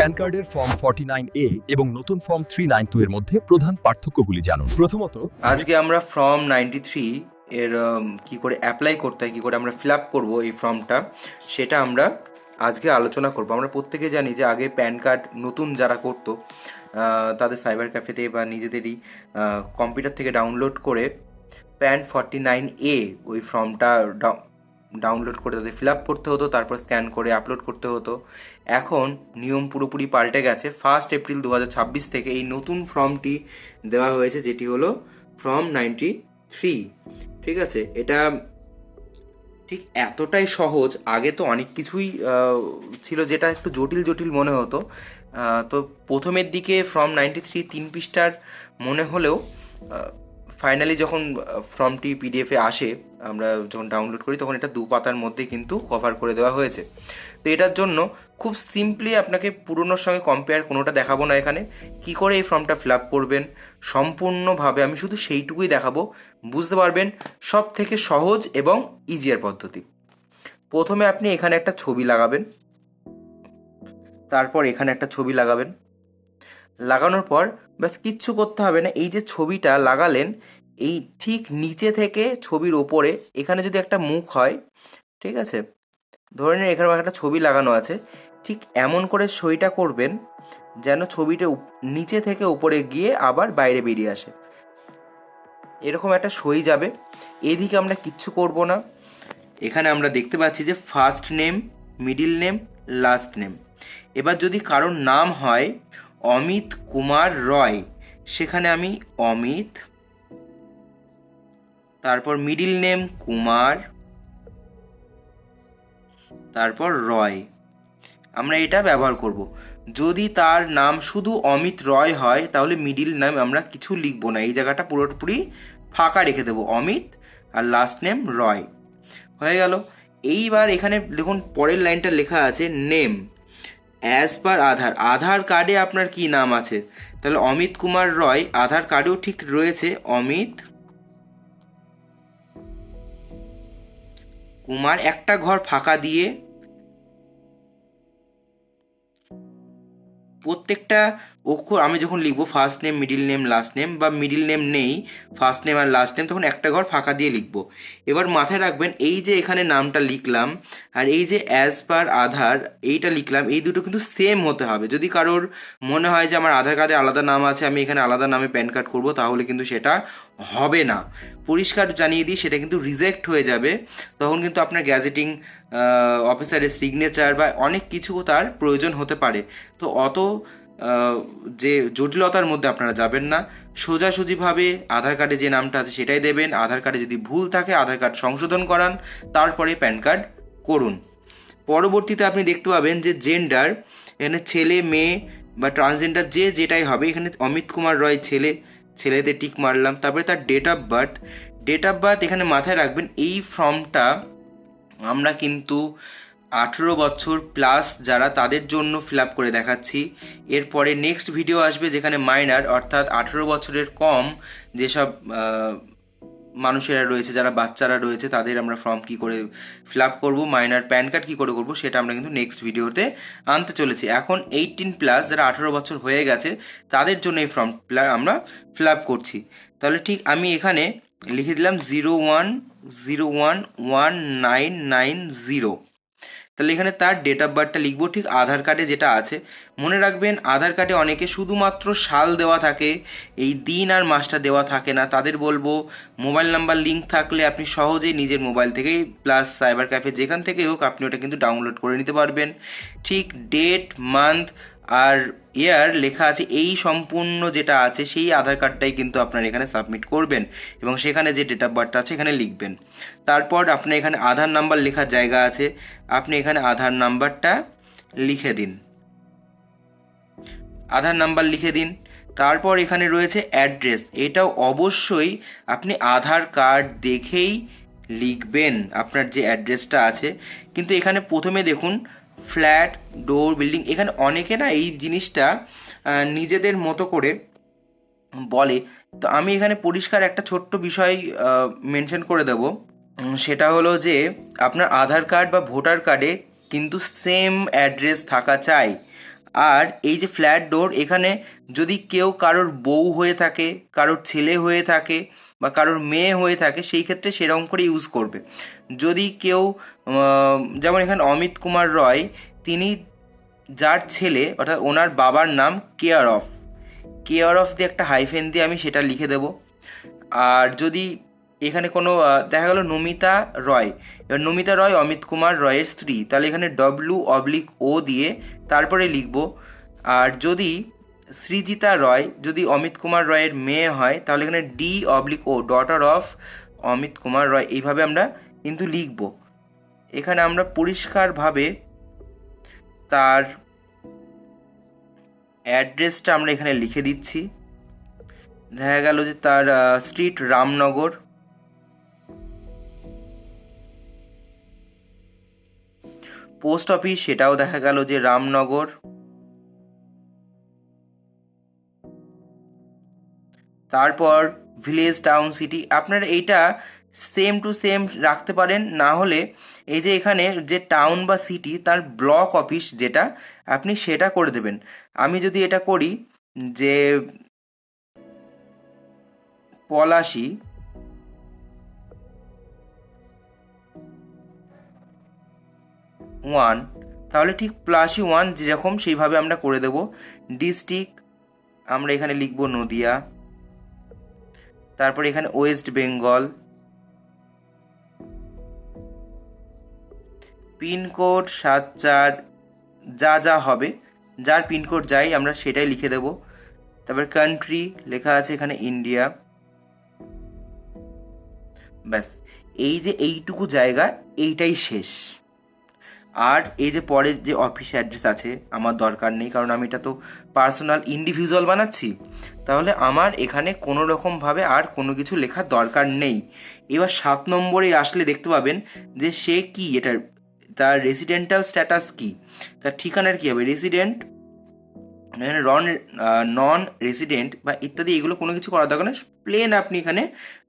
Pan কার্ডের form 49A এবং নতুন ফর্ম 392 এর মধ্যে প্রধান পার্থক্যগুলি জানুন। প্রথমত, আজকে আমরা ফর্ম 93 এর কি করে অ্যাপ্লাই করতে হয়, কি করে আমরা ফিল আপ করবো এই ফর্মটা, সেটা আমরা আজকে আলোচনা করব। আমরা প্রত্যেকে জানি যে আগে প্যান কার্ড নতুন যারা করতো তাদের সাইবার ক্যাফেতে বা নিজেদেরই কম্পিউটার থেকে ডাউনলোড করে প্যান 49A ওই ফর্মটা ডাউনলোড করে তাদের ফিল আপ করতে হতো, তারপর স্ক্যান করে আপলোড করতে হতো। এখন নিয়ম পুরোপুরি পাল্টে গেছে। 1 এপ্রিল 2026 থেকে এই নতুন ফর্মটি দেওয়া হয়েছে, যেটি হলো ফর্ম 93। ঠিক আছে, এটা ঠিক এতটাই সহজ। আগে তো অনেক কিছুই ছিল যেটা একটু জটিল জটিল মনে হতো। তো প্রথমের দিকে ফর্ম 93 3 পৃষ্ঠার মনে হলেও ফাইনালি যখন ফর্মটি পিডিএফে আসে, আমরা যখন ডাউনলোড করি, তখন এটা 2 পাতার মধ্যে কিন্তু কভার করে দেওয়া হয়েছে। তো এটার জন্য খুব সিম্পলি আপনাকে পুরনোর সঙ্গে কম্পেয়ার কোনোটা দেখাবো না। এখানে কি করে এই ফর্মটা ফিল আপ করবেন সম্পূর্ণভাবে আমি শুধু সেইটুকুই দেখাবো, বুঝতে পারবেন। সব থেকে সহজ এবং ইজিয়ার পদ্ধতি। প্রথমে আপনি এখানে একটা ছবি লাগাবেন, তারপর এখানে একটা ছবি লাগাবেন। লাগানোর পর ব্যাস কিচ্ছু করতে হবে না। এই যে ছবিটা লাগালেন, এই ঠিক নিচে থেকে ছবির ওপরে এখানে যদি একটা মুখ হয়, ঠিক আছে, ধরে নিন এখানে একটা ছবি লাগানো আছে, ঠিক এমন করে সইটা করবেন যেন ছবিটা নিচে থেকে উপরে গিয়ে আবার বাইরে বেরিয়ে আসে। এরকম একটা সই যাবে। এদিকে আমরা কিচ্ছু করব না। এখানে আমরা দেখতে পাচ্ছি যে first name, middle name, last name. এবার যদি কারোর নাম হয় অমিত কুমার রয়, সেখানে আমি অমিত, তারপর মিডিল নেম কুমার, তারপর রয়, আমরা এটা ব্যবহার করব। যদি তার নাম শুধু অমিত রয় হয়, তাহলে মিডিল নাম আমরা কিছু লিখবো না, এই জায়গাটা পুরোপুরি ফাঁকা রেখে দেবো, অমিত আর লাস্ট নেম রয়। হয়ে গেল। এইবার এখানে দেখুন পরের লাইনটা লেখা আছে নেম অ্যাজ পার আধার। আধার কার্ডে আপনার কি নাম আছে? তাহলে অমিত কুমার রয় আধার কার্ডেও ঠিক রয়েছে অমিত কুমার, একটা ঘর ফাঁকা দিয়ে প্রত্যেকটা অক্ষর আমি যখন লিখবো first name, middle name, last name, বা মিডিল নেম নেই, ফার্স্ট নেম আর লাস্ট নেম, তখন একটা ঘর ফাঁকা দিয়ে লিখবো। এবার মাথায় রাখবেন, এই যে এখানে নামটা লিখলাম আর এই যে অ্যাজ পার আধার এইটা লিখলাম, এই দুটো কিন্তু সেম হতে হবে। যদি কারোর মনে হয় যে আমার আধার কার্ডে আলাদা নাম আছে, আমি এখানে আলাদা নামে প্যান কার্ড করবো, তাহলে কিন্তু সেটা হবে না। পরিষ্কার জানিয়ে দিই, সেটা কিন্তু রিজেক্ট হয়ে যাবে। তখন কিন্তু আপনার গ্যাজেটিং অফিসারের সিগনেচার বা অনেক কিছু তার প্রয়োজন হতে পারে। তো অত যে জটিলতার মধ্যে আপনারা যাবেন না। সোজাসুজিভাবে আধার কার্ডে যে নামটা আছে সেটাই দেবেন। আধার কার্ডে যদি ভুল থাকে আধার কার্ড সংশোধন করান, তারপরে প্যান কার্ড করুন। পরবর্তীতে আপনি দেখতে পাবেন যে জেন্ডার, এখানে ছেলে মেয়ে বা ট্রান্সজেন্ডার যে যেটাই হবে, এখানে অমিত কুমার রয় ছেলে, ছেলেতে টিক মারলাম। তারপরে তার date of birth, date of birth এখানে মাথায় রাখবেন এই ফর্মটা আমরা কিন্তু 18 বছর প্লাস যারা, তাদের জন্য ফিল আপ করে দেখাচ্ছি। এরপরে নেক্সট ভিডিও আসবে যেখানে মাইনার, অর্থাৎ 18 বছরের কম যেসব মানুষেরা রয়েছে, যারা বাচ্চারা রয়েছে, তাদের আমরা ফর্ম কী করে ফিল আপ করবো, মাইনার প্যান কার্ড কী করে করবো, সেটা আমরা কিন্তু নেক্সট ভিডিওতে আনতে চলেছি। এখন 18 প্লাস যারা 18 বছর হয়ে গেছে, তাদের জন্য এই ফর্ম আমরা ফিল আপ করছি। তাহলে ঠিক আমি এখানে লিখে দিলাম 01011990। তাহলে এখানে তার ডেট অফ বার্থটা লিখবো ঠিক আধার কার্ডে যেটা আছে। মনে রাখবেন, আধার কার্ডে অনেকে শুধুমাত্র সাল দেওয়া থাকে, এই দিন আর মাসটা দেওয়া থাকে না। তাদের বলবো মোবাইল নাম্বার লিঙ্ক থাকলে আপনি সহজেই নিজের মোবাইল থেকেই প্লাস সাইবার ক্যাফে যেখান থেকেই হোক আপনি ওটা কিন্তু ডাউনলোড করে নিতে পারবেন। ঠিক ডেট, মান্থ আর ইয়ার লেখা আছে, এই সম্পূর্ণ যেটা আছে সেই আধার কার্ডটাই কিন্তু আপনার এখানে সাবমিট করবেন এবং সেখানে যে ডেট অফ বার্থ আছে এখানে লিখবেন। তারপর আপনার এখানে আধার নাম্বার লেখার জায়গা আছে, আপনি এখানে আধার নাম্বারটা লিখে দিন, আধার নাম্বার লিখে দিন। তারপর এখানে রয়েছে অ্যাড্রেস, এটাও অবশ্যই আপনি আধার কার্ড দেখেই লিখবেন আপনার যে অ্যাড্রেসটা আছে। কিন্তু এখানে প্রথমে দেখুন ফ্ল্যাট, ডোর, বিল্ডিং, এখানে অনেকে না এই জিনিসটা নিজেদের মতো করে বলে। তো আমি এখানে পরিষ্কার একটা ছোট্ট বিষয় মেনশন করে দেব, সেটা হলো যে আপনার আধার কার্ড বা ভোটার কার্ডে কিন্তু সেম অ্যাড্রেস থাকা চাই। আর এই যে ফ্ল্যাট ডোর, এখানে যদি কেউ কারোর বউ হয়ে থাকে, কারোর ছেলে হয়ে থাকে বা কারোর মেয়ে হয়ে থাকে, সেই ক্ষেত্রে সেরকম করে ইউজ করবে। যদি কেউ যেমন এখানে অমিত কুমার রয়, তিনি যার ছেলে অর্থাৎ ওনার বাবার নাম কেয়ার অফ দিয়ে একটা হাইফেন দিয়ে আমি সেটা লিখে দেব। আর যদি এখানে কোনো দেখা গেল নমিতা রয়, এবার নমিতা রয় অমিত কুমার রয়ের স্ত্রী, তাহলে এখানে W/O দিয়ে তারপরে লিখব। আর যদি সৃজিতা রয় যদি অমিত কুমার রয়ের মেয়ে হয়, তাহলে এখানে D/O daughter of Amit Kumar Roy, এইভাবে আমরা কিন্তু লিখব। এখানে আমরা পরিষ্কারভাবে তার অ্যাড্রেসটা আমরা এখানে লিখে দিচ্ছি। দেখা গেল যে তার স্ট্রিট রামনগর, পোস্ট অফিস সেটাও দেখা গেল যে রামনগর, তারপর ভিলেজ, টাউন, সিটি আপনারা এইটা সেম টু সেম রাখতে পারেন। না হলে এই যে এখানে যে টাউন বা সিটি তার ব্লক অফিস যেটা, আপনি সেটা করে দেবেন। আমি যদি এটা করি যে পলাশি, ওয়ান, তাহলে ঠিক +1 যেরকম সেইভাবে আমরা করে দেব। ডিস্ট্রিক্ট আমরা এখানে লিখব নদিয়া, তারপরে এখানে ওয়েস্ট বেঙ্গল, পিনকোড 74, যা যা হবে যার পিনকোড যাই আমরা সেটাই লিখে দেব। তারপর কান্ট্রি লেখা আছে এখানে ইন্ডিয়া। ব্যাস, এই যে এইটুকু জায়গা এইটাই শেষ। আর এই যে পরের যে অফিস অ্যাড্রেস আছে আমার দরকার নেই, কারণ আমি এটা তো পার্সোনাল ইন্ডিভিজুয়াল বানাচ্ছি, তাহলে আমার এখানে কোনো রকমভাবে আর কোনো কিছু লেখার দরকার নেই। এবার 7 নম্বরে আসলে দেখতে পাবেন যে সে কি, এটার তার রেসিডেন্টাল স্ট্যাটাস কি, তার ঠিকানার কী হবে, রেসিডেন্ট, নন রেসিডেন্ট বা ইত্যাদি এগুলো কোনো কিছু করার দরকার নেই, প্লেন আপনি এখানে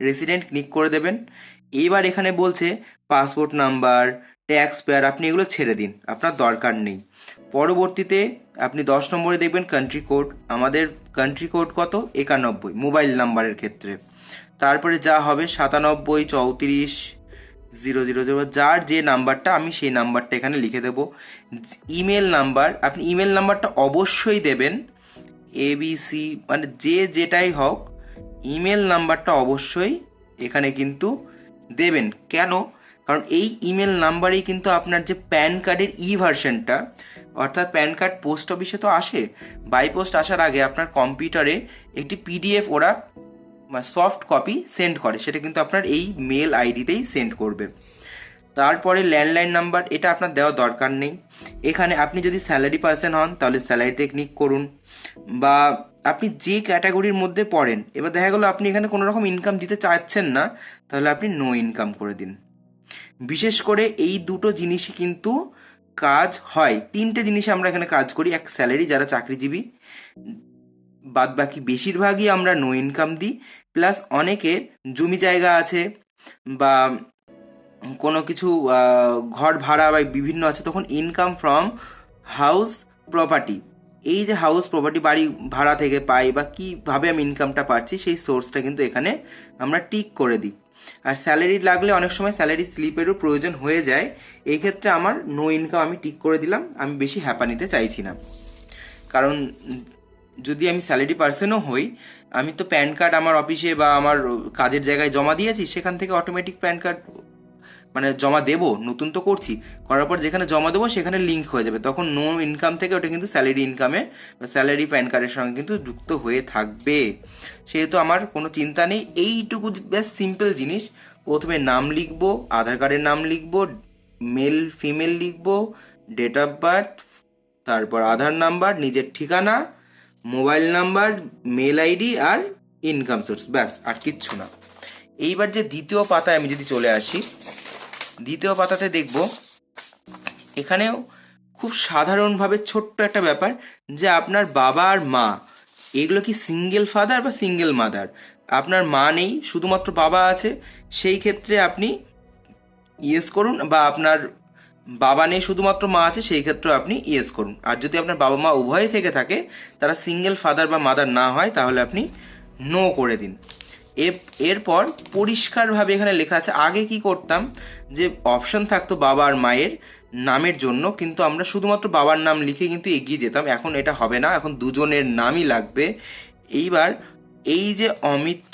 রেসিডেন্ট ক্লিক করে দেবেন। এইবার এখানে বলছে পাসপোর্ট নাম্বার, ট্যাক্স পেয়ার, আপনি এগুলো ছেড়ে দিন, আপনার দরকার নেই। পরবর্তীতে আপনি 10 নম্বরে দেখবেন কান্ট্রি কোড, আমাদের কান্ট্রি কোড কত, 91 মোবাইল নাম্বারের ক্ষেত্রে। তারপরে যা হবে 97 34 000, যার যে নাম্বারটা আমি সেই নাম্বারটা এখানে লিখে দেব। ইমেল নাম্বার, আপনি ইমেল নাম্বারটা অবশ্যই দেবেন, ABC মানে যে যেটাই হোক ইমেল নাম্বারটা অবশ্যই এখানে কিন্তু দেবেন। কেন? কারণ এই ইমেল নাম্বারেই কিন্তু আপনার যে প্যান কার্ডের ভার্সনটা, অর্থাৎ প্যান কার্ড পোস্ট অফিসে তো আসে, বাই পোস্ট আসার আগে আপনার কম্পিউটারে একটি PDF ওরা সফট কপি সেন্ড করে, সেটা কিন্তু আপনার এই মেল আইডিতেই সেন্ড করবে। তারপরে ল্যান্ডলাইন নাম্বার, এটা আপনার দেওয়ার দরকার নেই। এখানে আপনি যদি স্যালারি পার্সন হন তাহলে স্যালারিতে ক্লিক করুন, বা আপনি যে ক্যাটাগরির মধ্যে পড়েন, এবার দেখা গেলো আপনি এখানে কোনো রকম ইনকাম দিতে চাচ্ছেন না, তাহলে আপনি নো ইনকাম করে দিন। বিশেষ করে এই দুটো জিনিসই কিন্তু কাজ হয়, 3টে জিনিস আমরা এখানে কাজ করি। এক স্যালারি, যারা চাকরিজীবী, বাদ বাকি বেশিরভাগই আমরা নো ইনকাম দিই। প্লাস অনেকে জমি জায়গা আছে বা কোনো কিছু ঘর ভাড়া বা বিভিন্ন আছে, তখন ইনকাম ফ্রম হাউস প্রপার্টি, এই যে হাউস প্রপার্টি বাড়ি ভাড়া থেকে পাই বা কীভাবে আমি ইনকামটা পাচ্ছি সেই সোর্সটা কিন্তু এখানে আমরা টিক করে দিই। আর স্যালারি লাগলে অনেক সময় স্যালারি স্লিপেরও প্রয়োজন হয়ে যায়, এই ক্ষেত্রে আমার নো ইনকাম আমি টিক করে দিলাম, আমি বেশি হ্যাপা নিতে চাইছি না। কারণ যদি আমি স্যালারি পার্সনও হই, আমি তো প্যান কার্ড আমার অফিসে বা আমার কাজের জায়গায় জমা দিয়েছি, সেখান থেকে অটোমেটিক প্যান কার্ড মানে জমা দেবো, নতুন তো করছি, করার পর যেখানে জমা দেবো সেখানে লিঙ্ক হয়ে যাবে, তখন নো ইনকাম থেকে ওটা কিন্তু স্যালারি ইনকামে বা স্যালারি প্যান কার্ডের সঙ্গে কিন্তু যুক্ত হয়ে থাকবে। সেহেতু আমার কোনো চিন্তা নেই, এইটুকু বেশ সিম্পল জিনিস। প্রথমে নাম লিখবো, আধার কার্ডের নাম লিখবো, মেল ফিমেল লিখবো, ডেট অফ বার্থ, তারপর আধার নাম্বার, নিজের ঠিকানা, মোবাইল নাম্বার, মেল আইডি আর ইনকাম সোর্স, ব্যাস আর কিচ্ছু না। এইবার যে দ্বিতীয় পাতায় আমি যদি চলে আসি, দ্বিতীয় পাতাতে দেখব এখানেও খুব সাধারণভাবে ছোট্ট একটা ব্যাপার, যে আপনার বাবা আর মা এগুলো কি সিঙ্গেল ফাদার বা সিঙ্গেল মাদার। আপনার মা নেই, শুধুমাত্র বাবা আছে, সেই ক্ষেত্রে আপনি ইয়েস করুন, বা আপনার বাবা নেই, শুধুমাত্র মা আছে, সেই ক্ষেত্রে আপনি ইয়েস করুন। আর যদি আপনার বাবা মা উভয় থেকে থাকে, তারা সিঙ্গেল ফাদার বা মাদার না হয়, তাহলে আপনি নো করে দিন। এরপর পরিষ্কারভাবে এখানে লেখা আছে, আগে কি করতাম যে অপশন থাকতো বাবা আর মায়ের নামের জন্য, কিন্তু আমরা শুধুমাত্র বাবার নাম লিখে কিন্তু এগিয়ে যেতাম। এখন এটা হবে না, এখন দুজনের নামই লাগবে। এইবার এই যে অমিত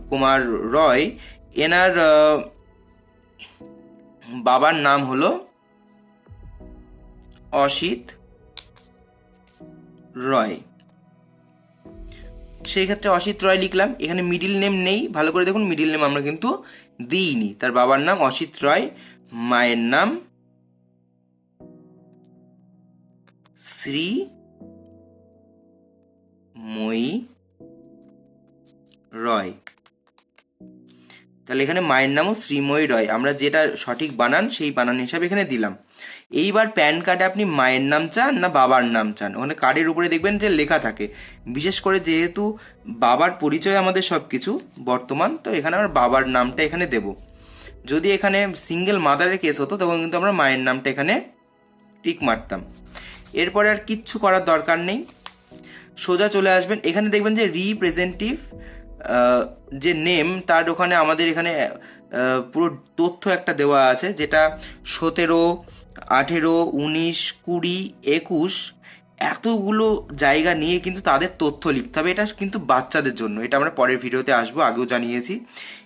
কুমার রয়, এনার বাবার নাম হলো অসিত রয়, সেই ক্ষেত্রে অসিত রয় লিখলাম। এখানে মিডিল নেম নেই, ভালো করে দেখুন, মিডিল নেম আমরা কিন্তু দিইনি। তার বাবার নাম অসিত রয়, মায়ের নাম শ্রীময়ী রয়। তাহলে এখানে মায়ের নামও শ্রীময়ী রয়, আমরা যেটা সঠিক বানান সেই বানান হিসাবে এখানে দিলাম। এইবার প্যান কার্ডে আপনি মায়ের নাম চান না বাবার নাম চান, ওখানে কার্ডের উপরে দেখবেন যে লেখা থাকে। বিশেষ করে যেহেতু বাবার পরিচয় আমাদের সব কিছু বর্তমান, তো এখানে আমরা বাবার নামটা এখানে দেব। যদি এখানে সিঙ্গেল মাদারের কেস হতো, তখন কিন্তু আমরা মায়ের নামটা এখানে টিক মারতাম। এরপরে আর কিচ্ছু করার দরকার নেই, সোজা চলে আসবেন। এখানে দেখবেন যে রিপ্রেজেন্টেটিভ যে নেম, তার ওখানে আমাদের এখানে পুরো তথ্য একটা দেওয়া আছে, যেটা 17, 18, 19, 20, 21 এতগুলো জায়গা নিয়ে কিন্তু তাদের তথ্য লিখতে হবে। এটা কিন্তু বাচ্চাদের জন্য, এটা আমরা পরের ভিডিওতে আসবো, আগেও জানিয়েছি।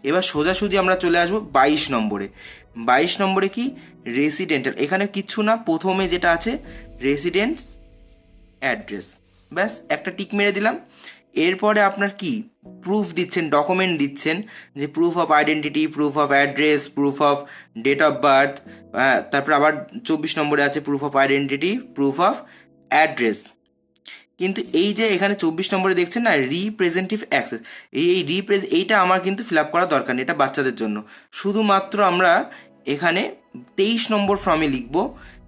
এবার সোজাসুজি আমরা চলে আসবো 22 নম্বরে। 22 নম্বরে কি রেসিডেন্টাল, এখানে কিচ্ছু না, প্রথমে যেটা আছে রেসিডেন্স অ্যাড্রেস, ব্যাস একটা টিক মেরে দিলাম। এরপরে আপনার কি প্রুফ দিচ্ছেন, ডকুমেন্ট দিচ্ছেন, যে proof of identity, proof of address, proof of date of birth. তারপর আবার 24 নম্বরে আছে proof of identity, proof of address. কিন্তু এই যে এখানে 24 নম্বরে দেখছেন না রিপ্রেজেন্টেটিভ অ্যাক্সেস, এইটা আমার কিন্তু ফিল আপ করা দরকার নেই, এটা বাচ্চাদের জন্য। শুধুমাত্র আমরা এখানে 23 নম্বর ফর্মে লিখবো।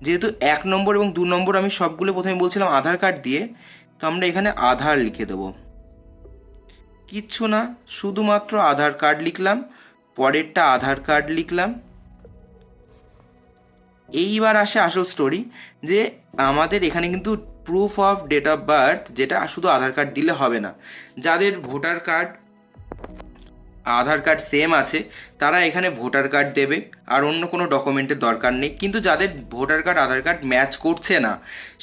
যেহেতু 1 নম্বর এবং 2 নম্বর আমি সবগুলো প্রথমে বলছিলাম আধার কার্ড দিয়ে, তো আমরা এখানে আধার লিখে দেবো। কিচ্ছু না, শুধুমাত্র আধার কার্ড লিখলাম, পরেরটা আধার কার্ড লিখলাম। এইবার আসে আসল স্টোরি, যে আমাদের এখানে কিন্তু proof of date of birth, যেটা শুধু আধার কার্ড দিলে হবে না। যাদের voter card Aadhaar card same আছে, তারা এখানে ভোটার কার্ড দেবে, আর অন্য কোনো ডকুমেন্টের দরকার নেই। কিন্তু যাদের voter card Aadhaar card match করছে না,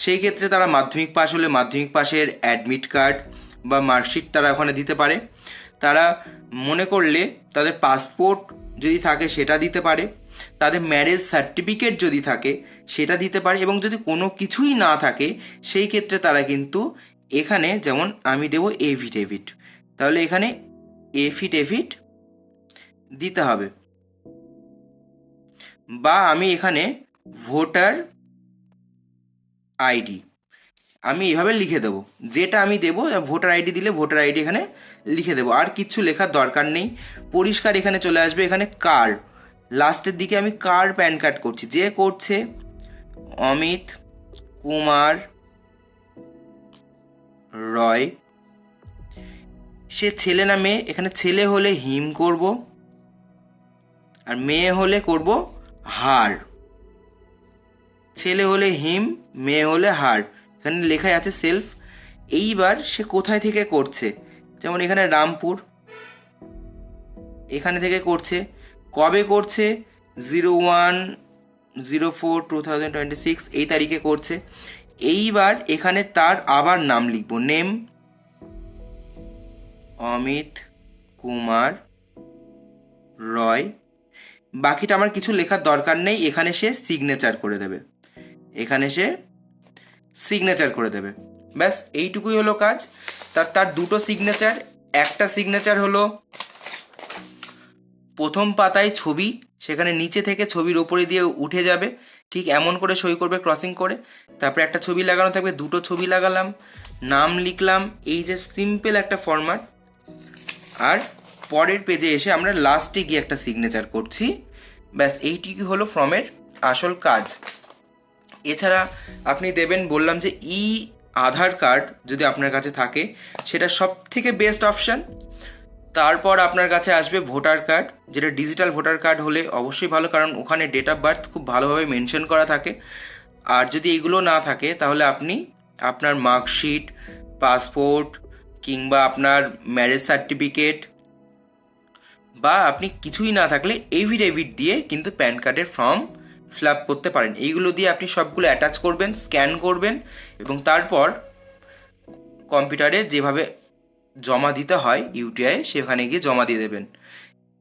সেই ক্ষেত্রে তারা মাধ্যমিক পাস হলে মাধ্যমিক পাসের অ্যাডমিট কার্ড বা মার্কশিট তারা ওখানে দিতে পারে। তারা মনে করলে তাদের পাসপোর্ট যদি থাকে সেটা দিতে পারে, তাদের ম্যারেজ সার্টিফিকেট যদি থাকে সেটা দিতে পারে, এবং যদি কোনো কিছুই না থাকে সেই ক্ষেত্রে তারা কিন্তু এখানে, যেমন আমি দেবো এফিডেভিট, তাহলে এখানে এফিডেভিট দিতে হবে। বা আমি এখানে ভোটার আইডি আমি এভাবে লিখে দেবো, যেটা আমি দেবো ভোটার আইডি দিলে ভোটার আইডি এখানে লিখে দেবো, আর কিচ্ছু লেখার দরকার নেই। পরিষ্কার এখানে চলে আসবে, এখানে কার, লাস্টের দিকে আমি কার প্যান কার্ড করছি, যে করছে অমিত কুমার রয়, সে ছেলে না মেয়ে, এখানে ছেলে হলে হিম করব, আর মেয়ে হলে করব হার। ছেলে হলে হিম, মেয়ে হলে হার, এখানে লেখাই আছে সেলফ। এইবার সে কোথায় থেকে করছে, যেমন এখানে রামপুর, এখানে থেকে করছে। কবে করছে, 01/04/2026 এই তারিখে করছে। এইবার এখানে তার আবার নাম লিখব, নেম অমিত কুমার রয়। বাকিটা আমার কিছু লেখার দরকার নেই, এখানে সে সিগনেচার করে দেবে, এখানে সে সিগনেচার করে দেবে, ব্যাস এইটুকুই হলো কাজ। তার দুটো সিগনেচার, একটা সিগনেচার হলো প্রথম পাতায় ছবি, সেখানে নিচে থেকে ছবির ওপরে দিয়ে উঠে যাবে, ঠিক এমন করে সই করবে ক্রসিং করে। তারপরে একটা ছবি লাগানো থাকবে, দুটো ছবি লাগালাম, নাম লিখলাম, এই যে সিম্পল একটা ফরম্যাট। আর পরের পেজে এসে আমরা লাস্টে গিয়ে একটা সিগনেচার করছি, ব্যাস এইটুকু হলো ফর্মের আসল কাজ। এছাড়া আপনি দেবেন, বললাম যে আধার কার্ড যদি আপনার কাছে থাকে, সেটা সব থেকে বেস্ট অপশান। তারপর আপনার কাছে আসবে ভোটার কার্ড, যেটা ডিজিটাল ভোটার কার্ড হলে অবশ্যই ভালো, কারণ ওখানে ডেট অফ বার্থ খুব ভালোভাবে মেনশন করা থাকে। আর যদি এগুলো না থাকে তাহলে আপনি আপনার মার্কশিট, পাসপোর্ট কিংবা আপনার ম্যারেজ সার্টিফিকেট বা আপনি কিছুই না থাকলে এভিডেভিট দিয়ে কিন্তু প্যান কার্ডের ফর্ম ফিল আপ করতে পারেন। এইগুলো দিয়ে আপনি সবগুলো অ্যাটাচ করবেন, স্ক্যান করবেন এবং তারপর কম্পিউটারে যেভাবে জমা দিতে হয় ইউটিআই সেখানে গিয়ে জমা দিয়ে দেবেন।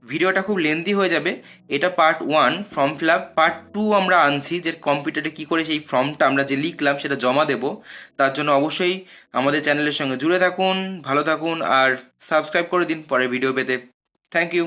ভিডিওটা খুব লেন্দি হয়ে যাবে। এটা part 1 form fill up. Part 2 আমরা আনছি যে কম্পিউটারে কী করে সেই ফর্মটা আমরা যে লিখলাম সেটা জমা দেব। তার জন্য অবশ্যই আমাদের চ্যানেলের সঙ্গে জুড়ে থাকুন, ভালো থাকুন আর সাবস্ক্রাইব করে দিন পরের ভিডিও পেতে। Thank you.